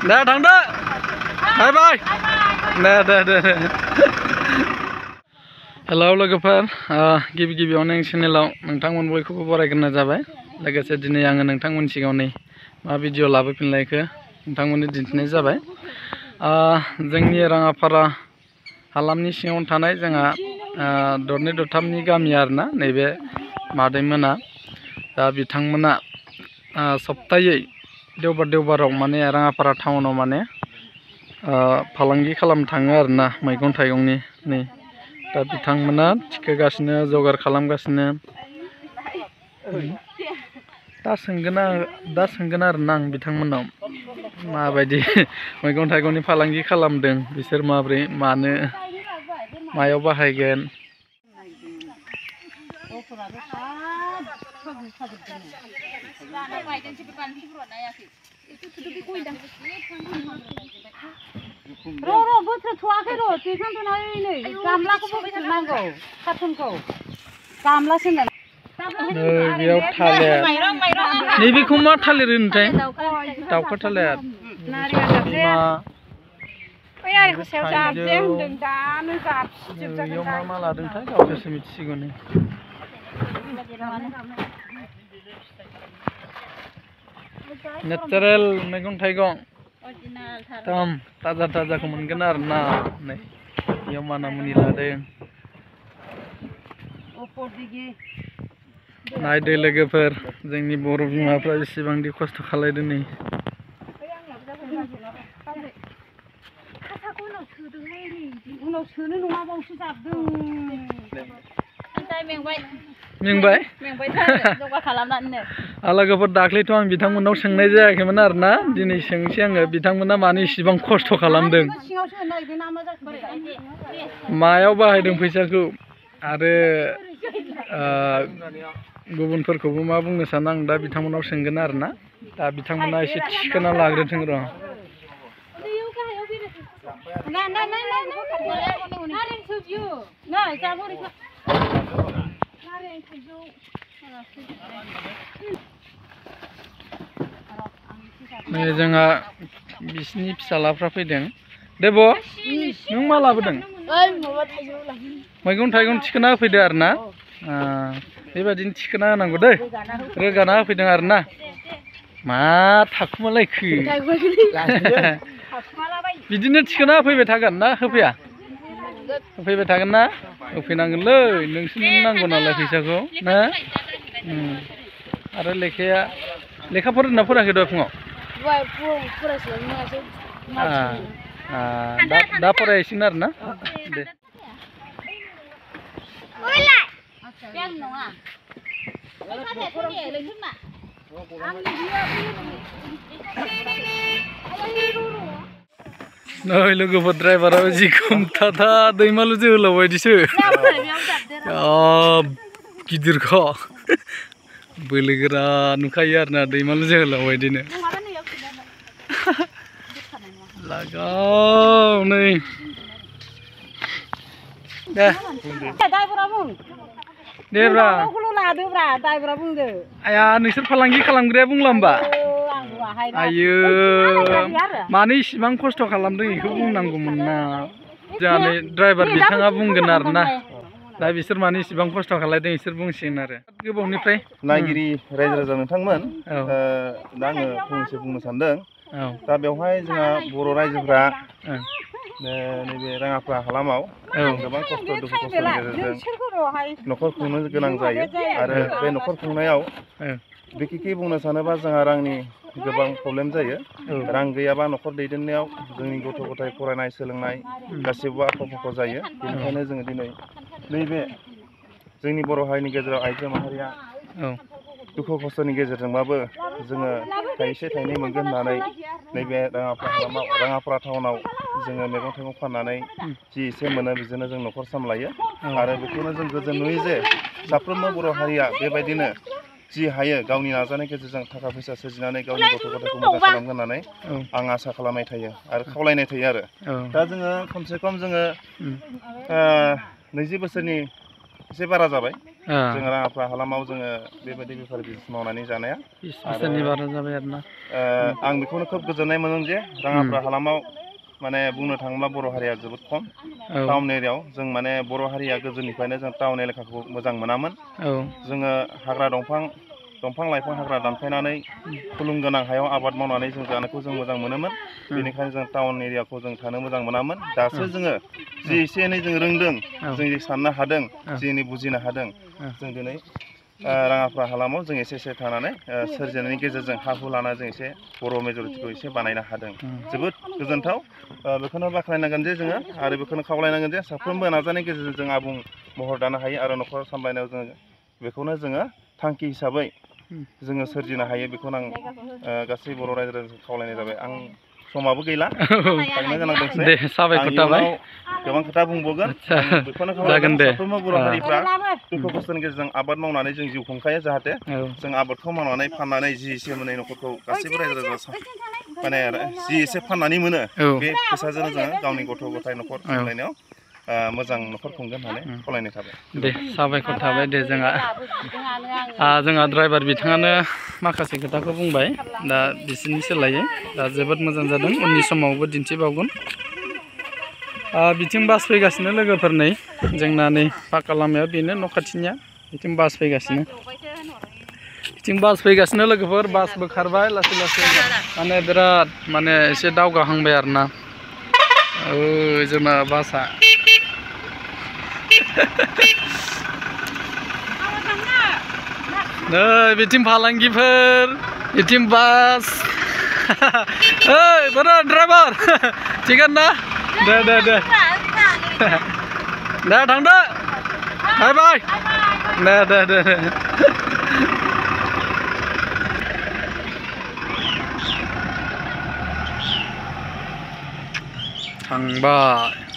Deh, thằng đó. Bye bye. Deh. Hello लोगोफोर गिबियावनो चेनेलाव नोंथांमोन बयखौबो बरायग्रोना जाबाय लोगोसे दिनै आङो नोंथांमोन सिगाङाव मा भिडिअ लाबोफिनलायखो नोंथांमोननो दिन्थिनाय जाबाय जोंनि राङापारा हालामनि सिङाव थानाय जोंहा दरनै दरथामनि गामि आरोना नैबे मादैमोना दा बिथांमोना सप्तायै देवबाराव माने राङापारा टाउनाव माने फालांगि खालामनो थाङो आरोना मैगं थाइगंनि नै दा बिथांमोना थिखोगासिनो जगार खालामगासिनो दा सोंगोन आरोना आं बिथांमोनाव माबायदि मैगं थाइगंनि फालांगि खालामदों बिसोर माब्रै मानो मायाव बाहायगोन बोथोर थ'वाखै र' दैखांथ'नानै नै गामलाखौबो नांगौ कार्टुनखौ गामलासो बेयाव थालिर नैबेखौ मा थालिर होनोथाय दाउखा थालिर बेयाव मा लादोंथाय गावसोरसो मिथिसिगौ नै नेचारेल मैगं थाइगं एकदम ताजाखौ मोनगोन आरोना नै बेयाव मानामुनि लादों नायदो लोगोफोर जोंनि बर' बिमाफ्रा बेसेबांदि खस्थ' खालायदों नै उनाव सोनो नङाबावसो जाबदों मेंबाय लोगोफोर दाख्लैथ' आं बिथांमोननाव सोंनाय जायाखैमोन आरोना दिनै सोंसै आङो बिथांमोना मानो इसिबां खस्थ' खालामदों मायाव बाहायदों फैसाखौ आरो गुबुनफोरखौबो मा बुंनो सानो आं दा बिथांमोननाव सोंगोन आरोना दा बिथांमोना एसे थिखोना लाग्रोथों र' नै जोंहा बिसिनि फिसालाफ्रा फैदों देब' नों मा लाबोदों मैगं थाइगं थिखोना होफैदो आरोना बेबायदिनो थिखोना होनांगौ दै रोगाना होफैदों आरोना मा थाखुमालायखो बिदिनो थिखोना होफैबाय थागोन ना होफैया होफैबाय थागोन ना होफैनांगोनलै नोंसोरनो नांगौ नालाय फैसाखौ ना आरो लेखा फरायना फरायाखै दहाय फुङाव दा फरायहैसिगोन आरोना दे नै लोगोफोर ड्राइभाराबो जि खोमथाथा दैमालु जोहोलाव बायदिसो गिदिरख' बोलोगोरा नुखायो आरोना दैमालु जोहोलाव बायदिनो लागाव नै दे ब्रा आया नोंसोर फालांगि खालामग्राया बुंला होमबा आयो मानो इसिबां खस्थ' खालामदों बेखौ बुंनांगौमोन ना जोंहा ड्राइभार बिथाङा बुंगोन आरोना दा बिसोर मानो इसिबां खस्थ' खालायदों बिसोर बुंसिगोन आरो गोबावनिफ्राय नायगिरि रायजो राजा नोंथांमोन दा आङो फंनैसो बुंनो सानदों दा बेवहाय जोंहा बर' रायजोफ्रा नैबे राङापारा हालामाव गोबां खस्थ' दुखु खस्थ'नि गेजेरजों न'खर खुंनो गोनां जायो आरो बे न'खर खुंनायाव बिखेखै बुंनो सानोबा जोंहा रांनि गोबां प्रब्लेम जायो रां गैयाबा न'खर दैदेननायाव जोंनि गथ' गथाय फरायनाय सोलोंनाय गासिबो आख' फाख' जायो बेनिखायनो जोङो दिनै नैबे जोंनि बर' हारिनि गेजेराव आइजो माहारिया दुखु खस्थ'नि गेजेरजोंबाबो जोङो थाइसे थाइनै मोनगोन होननानै नैबे राङापारा टाउनाव जोङो मैगं थाइगं फाननानै जि एसे मोनो बेजोंनो जों न'खर सामलायो आरो बेखौनो जों गोजोन नुयो जे साफ्रोमबो बर' हारिया बेबायदिनो जि हायो गावनि नाजानायनि गेजेरजों थाखा फैसा सोरजिनानै गावनि गथ' गथायखौ मोजां खालामगोन होननानै आं आसा खालामनाय थायो आरो खावलायनाय थायो आरो दा जोङो खमसे खम जोङो 20 बोसोरनि एसे बारा जाबाय जों राङापारा हालामाव जोङो बेबायदि बेफार बिजनेस मावनानै जानाया 20% बारा जाबाय आरोना आं बेखौनो खोब गोजोननाय मोनदों जे राङापारा हालामाव माने बुंनो थाङोब्ला बर' हारिया जोबोद खम टाउन एरियायाव जों माने बर' हारिया गोदोनिफ्रायनो जों टाउन एलेकाखौ मोजां मोनामोन जोङो हाग्रा दंफां लाइफां हाग्रा दानफायनानै खुलुम गोनां हायाव आबाद मावनानै जों जानायखौ जों मोजां मोनोमोन बेनिखायनो जों टाउन एरियाखौ जों थानो मोजां मोनामोन दासो जोङो जि एसे एनै जों रोंदों जों जि साननो हादों जि एनै बुजिनो हादों जों दिनै राङापारा हालामाव जों एसे एसे थानानै सोरजिनायनि गेजेरजों हा हु लाना जों एसे बर' मेजरिटिखौ एसे बानायनो हादों जोबोद गोजोनथाव बेखौनो बाख्नायनांगोन जे जोङो आरो बेखौनो खावलायनांगोन जे साफ्रोमबो नाजानायनि गेजेरजों जों आबुं महर दानो हायो आरो न'खर सामलायनायाव जोङो बेखौनो जोङो थांखि हिसाबै जोङो सोरजिनो हायो बेखौनो आं गासै बर' रायजो राजाखौ खावलायनाय जाबाय आं समाबो गैला थांनो गोनां दंसै दे साबायखर थाबाय गोबां खोथा बुंबावगोन बेखौनो खावलायगोन साफ्रोमबो बर' हारिफ्रा दुखु खस्थ'नि गेजेरजों आबाद मावनानै जों जिउ खुंखायो जाहाथे जों आबादखौ मावनानै फाननानै जि एसे मोनो न'खरखौ गासैबो रायजो राजा माने जि एसे फाननानै मोनो बे फैसाजोंनो जोङो गावनि गथ' गथाय न'खर सामलायनायाव मोजां न'खर खुंगोन होननानै खावलायनाय थाबाय दे साबायखर थाबाय दे जोंहा ड्राइभार बिथाङानो माखासे खोथाखौ बुंबाय दा बिसोरनि सोलायै दा जोबोद मोजां जादों उननि समावबो दिन्थिबावगोन बिथिं बास फैगासिनो लोगोफोर नै जोंना नै पाक्का लामाया बेनो न' खाथिनिया बिथिं बास फैगासिनो लोगोफोर बासबो खारबाय लासै लासै माने बिराद माने एसे दावगाहांबाय आरोना जोंना बासआ नै बिथिं फालांगिफोर बिथिं बास ओइ बोरो ड्राइभार थिगानो ना दे थांदो बाय बाय दे थांबाय